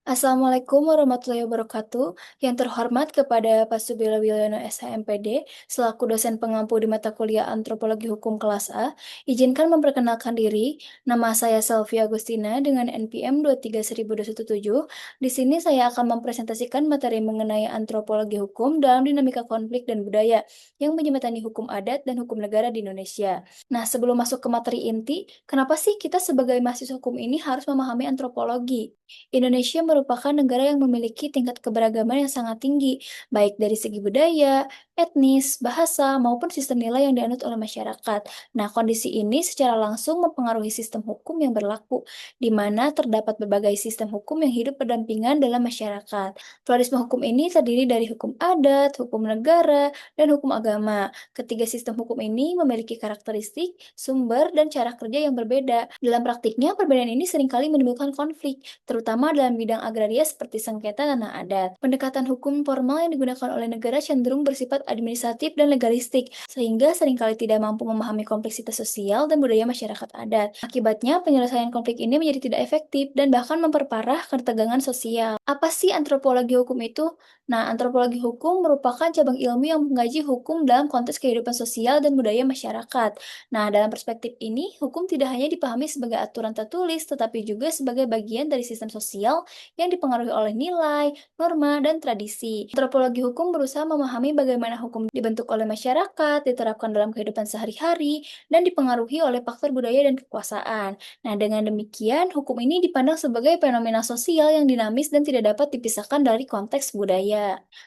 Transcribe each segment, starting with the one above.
Assalamualaikum warahmatullahi wabarakatuh. Yang terhormat kepada Pak Subilo Wilyono SHMPD, selaku dosen pengampu di mata kuliah Antropologi Hukum kelas A, izinkan memperkenalkan diri. Nama saya Selvi Agustina dengan NPM 2317217. Di sini saya akan mempresentasikan materi mengenai antropologi hukum dalam dinamika konflik dan budaya yang menjembatani hukum adat dan hukum negara di Indonesia. Nah, sebelum masuk ke materi inti, kenapa sih kita sebagai mahasiswa hukum ini harus memahami antropologi? Indonesia merupakan negara yang memiliki tingkat keberagaman yang sangat tinggi, baik dari segi budaya, etnis, bahasa, maupun sistem nilai yang dianut oleh masyarakat. Nah, kondisi ini secara langsung mempengaruhi sistem hukum yang berlaku, di mana terdapat berbagai sistem hukum yang hidup berdampingan dalam masyarakat. Pluralisme hukum ini terdiri dari hukum adat, hukum negara, dan hukum agama. Ketiga sistem hukum ini memiliki karakteristik, sumber, dan cara kerja yang berbeda. Dalam praktiknya, perbedaan ini seringkali menimbulkan konflik, terutama dalam bidang agraria seperti sengketa tanah adat. Pendekatan hukum formal yang digunakan oleh negara cenderung bersifat administratif dan legalistik, sehingga seringkali tidak mampu memahami kompleksitas sosial dan budaya masyarakat adat. Akibatnya, penyelesaian konflik ini menjadi tidak efektif dan bahkan memperparah ketegangan sosial. Apa sih antropologi hukum itu? Nah, antropologi hukum merupakan cabang ilmu yang mengkaji hukum dalam konteks kehidupan sosial dan budaya masyarakat. Nah, dalam perspektif ini, hukum tidak hanya dipahami sebagai aturan tertulis, tetapi juga sebagai bagian dari sistem sosial yang dipengaruhi oleh nilai, norma, dan tradisi. Antropologi hukum berusaha memahami bagaimana hukum dibentuk oleh masyarakat, diterapkan dalam kehidupan sehari-hari, dan dipengaruhi oleh faktor budaya dan kekuasaan. Nah, dengan demikian, hukum ini dipandang sebagai fenomena sosial yang dinamis dan tidak dapat dipisahkan dari konteks budaya.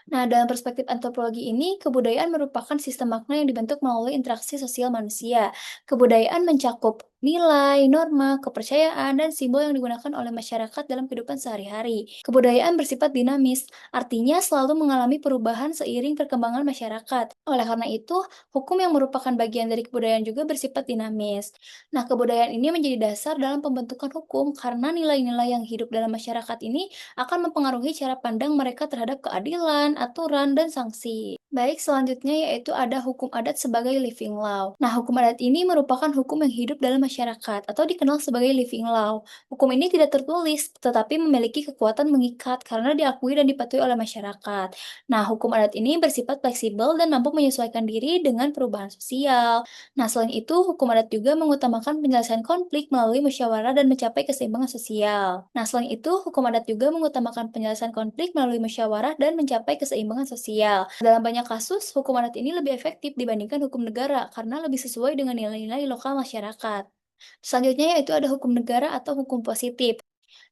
Nah, dalam perspektif antropologi ini, kebudayaan merupakan sistem makna yang dibentuk melalui interaksi sosial manusia. Kebudayaan mencakup nilai, norma, kepercayaan, dan simbol yang digunakan oleh masyarakat dalam kehidupan sehari-hari. Kebudayaan bersifat dinamis, artinya selalu mengalami perubahan seiring perkembangan masyarakat. Oleh karena itu, hukum yang merupakan bagian dari kebudayaan juga bersifat dinamis. Nah, kebudayaan ini menjadi dasar dalam pembentukan hukum karena nilai-nilai yang hidup dalam masyarakat ini akan mempengaruhi cara pandang mereka terhadap keadilan, aturan, dan sanksi. Baik, selanjutnya yaitu ada hukum adat sebagai living law. Nah, hukum adat ini merupakan hukum yang hidup dalam masyarakat atau dikenal sebagai living law. Hukum ini tidak tertulis, tetapi memiliki kekuatan mengikat karena diakui dan dipatuhi oleh masyarakat. Nah, hukum adat ini bersifat fleksibel dan mampu menyesuaikan diri dengan perubahan sosial. Nah, selain itu, hukum adat juga mengutamakan penyelesaian konflik melalui musyawarah dan mencapai keseimbangan sosial. Nah, selain itu, hukum adat juga mengutamakan penyelesaian konflik melalui musyawarah dan mencapai keseimbangan sosial. Dalam banyak kasus, hukum adat ini lebih efektif dibandingkan hukum negara karena lebih sesuai dengan nilai-nilai lokal masyarakat. Selanjutnya yaitu ada hukum negara atau hukum positif.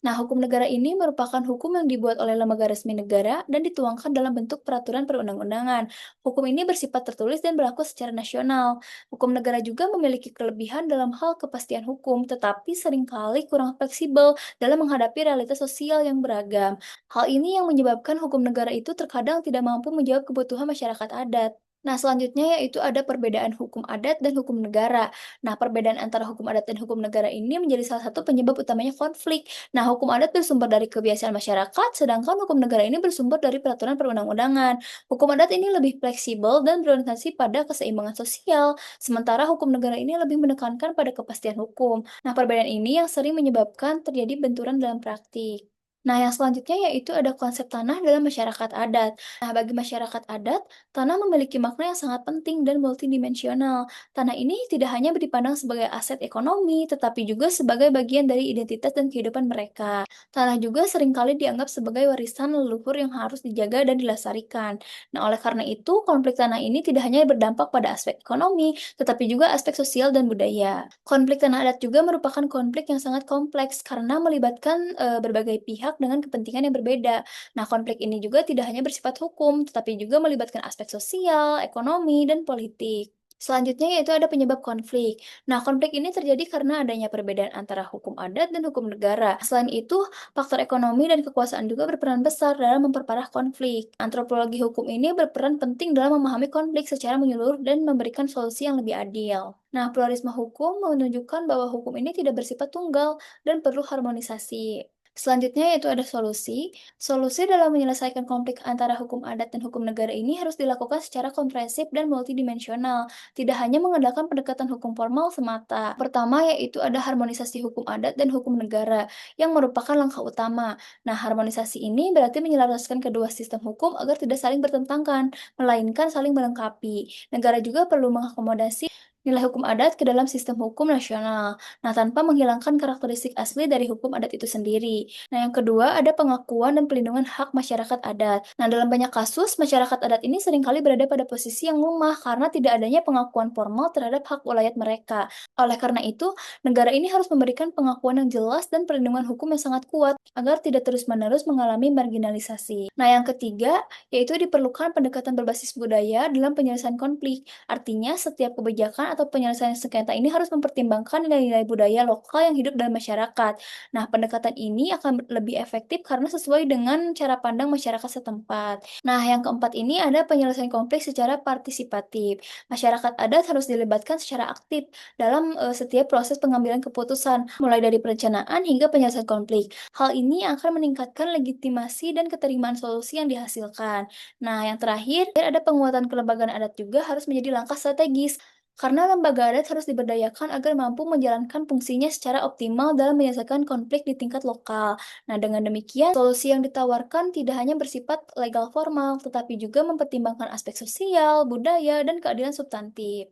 Nah, hukum negara ini merupakan hukum yang dibuat oleh lembaga resmi negara dan dituangkan dalam bentuk peraturan perundang-undangan. Hukum ini bersifat tertulis dan berlaku secara nasional. Hukum negara juga memiliki kelebihan dalam hal kepastian hukum, tetapi seringkali kurang fleksibel dalam menghadapi realitas sosial yang beragam. Hal ini yang menyebabkan hukum negara itu terkadang tidak mampu menjawab kebutuhan masyarakat adat. Nah, selanjutnya yaitu ada perbedaan hukum adat dan hukum negara. Nah, perbedaan antara hukum adat dan hukum negara ini menjadi salah satu penyebab utamanya konflik. Nah, hukum adat bersumber dari kebiasaan masyarakat, sedangkan hukum negara ini bersumber dari peraturan perundang-undangan. Hukum adat ini lebih fleksibel dan berorientasi pada keseimbangan sosial, sementara hukum negara ini lebih menekankan pada kepastian hukum. Nah, perbedaan ini yang sering menyebabkan terjadi benturan dalam praktik. Nah, yang selanjutnya yaitu ada konsep tanah dalam masyarakat adat. Nah, bagi masyarakat adat, tanah memiliki makna yang sangat penting dan multidimensional. Tanah ini tidak hanya dipandang sebagai aset ekonomi, tetapi juga sebagai bagian dari identitas dan kehidupan mereka. Tanah juga seringkali dianggap sebagai warisan leluhur yang harus dijaga dan dilestarikan. Nah, oleh karena itu, konflik tanah ini tidak hanya berdampak pada aspek ekonomi, tetapi juga aspek sosial dan budaya. Konflik tanah adat juga merupakan konflik yang sangat kompleks karena melibatkan berbagai pihak dengan kepentingan yang berbeda. Nah, konflik ini juga tidak hanya bersifat hukum, tetapi juga melibatkan aspek sosial, ekonomi, dan politik. Selanjutnya yaitu ada penyebab konflik. Nah, konflik ini terjadi karena adanya perbedaan antara hukum adat dan hukum negara. Selain itu, faktor ekonomi dan kekuasaan juga berperan besar dalam memperparah konflik. Antropologi hukum ini berperan penting dalam memahami konflik secara menyeluruh dan memberikan solusi yang lebih adil. Nah, pluralisme hukum menunjukkan bahwa hukum ini tidak bersifat tunggal dan perlu harmonisasi. Selanjutnya yaitu ada solusi. Solusi dalam menyelesaikan konflik antara hukum adat dan hukum negara ini harus dilakukan secara komprehensif dan multidimensional, tidak hanya mengandalkan pendekatan hukum formal semata. Pertama yaitu ada harmonisasi hukum adat dan hukum negara, yang merupakan langkah utama. Nah, harmonisasi ini berarti menyelaraskan kedua sistem hukum agar tidak saling bertentangan, melainkan saling melengkapi. Negara juga perlu mengakomodasi nilai hukum adat ke dalam sistem hukum nasional. Nah, tanpa menghilangkan karakteristik asli dari hukum adat itu sendiri. Nah, yang kedua ada pengakuan dan pelindungan hak masyarakat adat. Nah, dalam banyak kasus, masyarakat adat ini seringkali berada pada posisi yang lemah karena tidak adanya pengakuan formal terhadap hak wilayah mereka. Oleh karena itu, negara ini harus memberikan pengakuan yang jelas dan perlindungan hukum yang sangat kuat agar tidak terus-menerus mengalami marginalisasi. Nah, yang ketiga, yaitu diperlukan pendekatan berbasis budaya dalam penyelesaian konflik. Artinya, setiap kebijakan atau penyelesaian sengketa ini harus mempertimbangkan nilai-nilai budaya lokal yang hidup dalam masyarakat. Nah, pendekatan ini akan lebih efektif karena sesuai dengan cara pandang masyarakat setempat. Nah, yang keempat ini ada penyelesaian konflik secara partisipatif. Masyarakat adat harus dilibatkan secara aktif dalam setiap proses pengambilan keputusan, mulai dari perencanaan hingga penyelesaian konflik. Hal ini akan meningkatkan legitimasi dan keterimaan solusi yang dihasilkan. Nah, yang terakhir, ada penguatan kelembagaan adat juga harus menjadi langkah strategis. Karena lembaga adat harus diberdayakan agar mampu menjalankan fungsinya secara optimal dalam menyelesaikan konflik di tingkat lokal. Nah, dengan demikian, solusi yang ditawarkan tidak hanya bersifat legal formal, tetapi juga mempertimbangkan aspek sosial, budaya, dan keadilan substantif.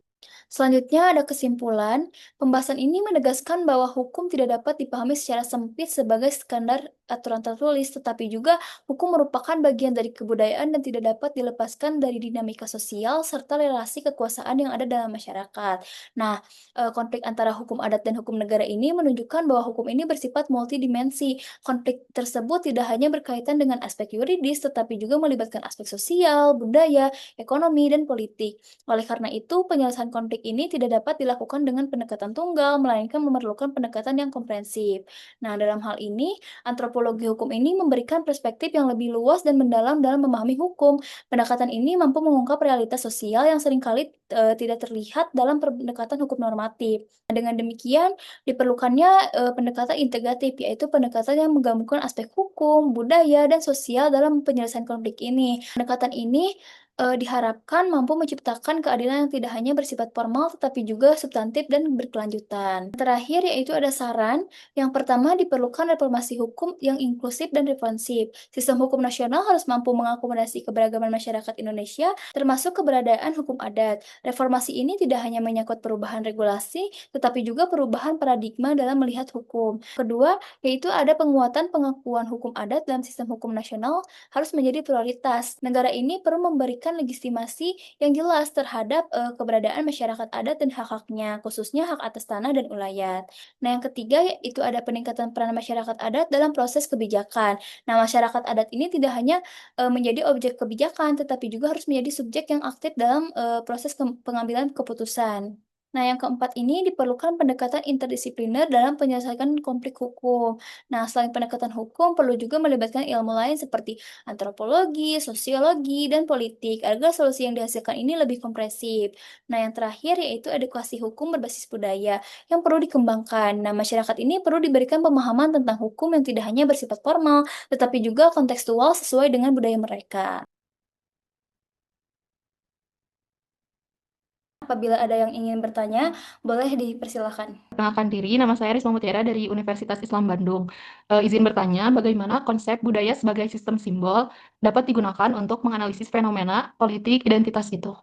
Selanjutnya ada kesimpulan. Pembahasan ini menegaskan bahwa hukum tidak dapat dipahami secara sempit sebagai standar aturan tertulis, tetapi juga hukum merupakan bagian dari kebudayaan dan tidak dapat dilepaskan dari dinamika sosial serta relasi kekuasaan yang ada dalam masyarakat. Nah, konflik antara hukum adat dan hukum negara ini menunjukkan bahwa hukum ini bersifat multidimensi. Konflik tersebut tidak hanya berkaitan dengan aspek yuridis, tetapi juga melibatkan aspek sosial, budaya, ekonomi, dan politik. Oleh karena itu, penyelesaian konflik ini tidak dapat dilakukan dengan pendekatan tunggal, melainkan memerlukan pendekatan yang komprehensif. Nah, dalam hal ini, antropologi hukum ini memberikan perspektif yang lebih luas dan mendalam dalam memahami hukum. Pendekatan ini mampu mengungkap realitas sosial yang seringkali tidak terlihat dalam pendekatan hukum normatif. Nah, dengan demikian, diperlukannya pendekatan integratif, yaitu pendekatan yang menggabungkan aspek hukum, budaya, dan sosial dalam penyelesaian konflik ini. Pendekatan ini diharapkan mampu menciptakan keadilan yang tidak hanya bersifat formal, tetapi juga substantif dan berkelanjutan. Terakhir, yaitu ada saran. Yang pertama, diperlukan reformasi hukum yang inklusif dan responsif. Sistem hukum nasional harus mampu mengakomodasi keberagaman masyarakat Indonesia, termasuk keberadaan hukum adat. Reformasi ini tidak hanya menyangkut perubahan regulasi, tetapi juga perubahan paradigma dalam melihat hukum. Kedua, yaitu ada penguatan pengakuan hukum adat dalam sistem hukum nasional harus menjadi prioritas. Negara ini perlu memberikan legitimasi yang jelas terhadap keberadaan masyarakat adat dan hak-haknya, khususnya hak atas tanah dan ulayat. Nah, yang ketiga yaitu ada peningkatan peran masyarakat adat dalam proses kebijakan. Nah, masyarakat adat ini tidak hanya menjadi objek kebijakan, tetapi juga harus menjadi subjek yang aktif dalam proses pengambilan keputusan. Nah, yang keempat ini diperlukan pendekatan interdisipliner dalam penyelesaian konflik hukum. Nah, selain pendekatan hukum, perlu juga melibatkan ilmu lain seperti antropologi, sosiologi, dan politik agar solusi yang dihasilkan ini lebih komprehensif. Nah, yang terakhir yaitu edukasi hukum berbasis budaya yang perlu dikembangkan. Nah, masyarakat ini perlu diberikan pemahaman tentang hukum yang tidak hanya bersifat formal, tetapi juga kontekstual sesuai dengan budaya mereka. Apabila ada yang ingin bertanya, boleh dipersilakan. Perkenalkan diri, nama saya Risma Mutiara dari Universitas Islam Bandung. Izin bertanya, bagaimana konsep budaya sebagai sistem simbol dapat digunakan untuk menganalisis fenomena politik identitas itu?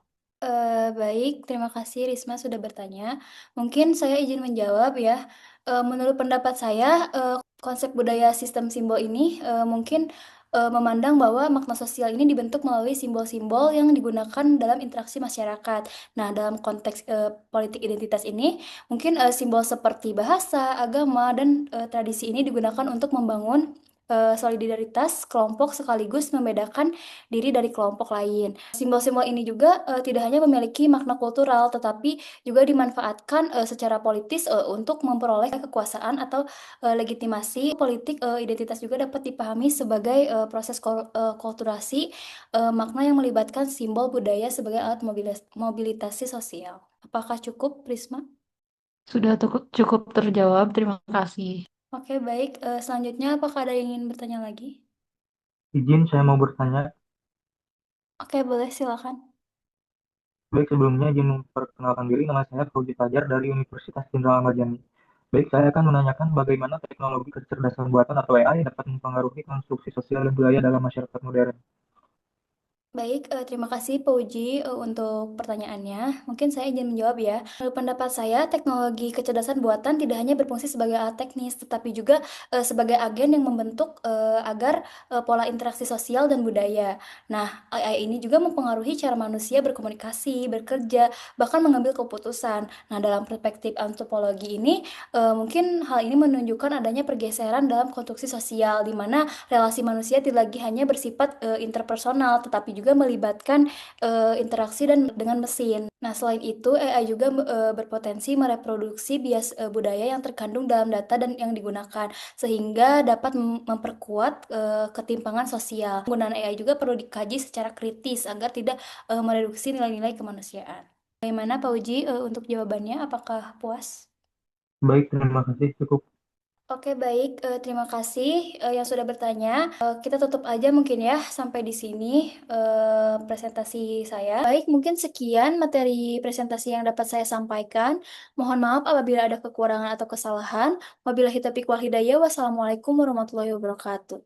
Baik, terima kasih Risma sudah bertanya. Mungkin saya izin menjawab ya. Menurut pendapat saya, konsep budaya sistem simbol ini mungkin memandang bahwa makna sosial ini dibentuk melalui simbol-simbol yang digunakan dalam interaksi masyarakat. Nah, dalam konteks politik identitas ini, mungkin simbol seperti bahasa, agama, dan tradisi ini digunakan untuk membangun solidaritas kelompok sekaligus membedakan diri dari kelompok lain. Simbol-simbol ini juga tidak hanya memiliki makna kultural, tetapi juga dimanfaatkan secara politis untuk memperoleh kekuasaan atau legitimasi politik. Identitas juga dapat dipahami sebagai proses kulturasi, makna yang melibatkan simbol budaya sebagai alat mobilisasi sosial. Apakah cukup, Prisma? Sudah cukup terjawab, terima kasih. Oke, baik. Selanjutnya, apakah ada yang ingin bertanya lagi? Izin saya mau bertanya. Oke, boleh, silakan. Baik, sebelumnya izin memperkenalkan diri, nama saya Fauzi Fajar dari Universitas Jenderal Ahmad Yani. Baik, saya akan menanyakan bagaimana teknologi kecerdasan buatan atau AI dapat mempengaruhi konstruksi sosial dan budaya dalam masyarakat modern. Baik, terima kasih Pak Uji untuk pertanyaannya. Mungkin saya ingin menjawab ya. Menurut pendapat saya, teknologi kecerdasan buatan tidak hanya berfungsi sebagai alat teknis, tetapi juga sebagai agen yang membentuk agar pola interaksi sosial dan budaya. Nah, AI ini juga mempengaruhi cara manusia berkomunikasi, bekerja, bahkan mengambil keputusan. Nah, dalam perspektif antropologi ini, mungkin hal ini menunjukkan adanya pergeseran dalam konstruksi sosial, di mana relasi manusia tidak lagi hanya bersifat interpersonal, tetapi juga melibatkan interaksi dan dengan mesin. Nah, selain itu, AI juga berpotensi mereproduksi bias budaya yang terkandung dalam data dan yang digunakan, sehingga dapat memperkuat ketimpangan sosial. Penggunaan AI juga perlu dikaji secara kritis agar tidak mereduksi nilai-nilai kemanusiaan. Bagaimana Pak Uji untuk jawabannya? Apakah puas? Baik, terima kasih. Cukup. Oke, baik. Terima kasih yang sudah bertanya. Kita tutup aja mungkin ya sampai di sini presentasi saya. Baik, mungkin sekian materi presentasi yang dapat saya sampaikan. Mohon maaf apabila ada kekurangan atau kesalahan. Wabillahi taufiq wal hidayah. Wassalamualaikum warahmatullahi wabarakatuh.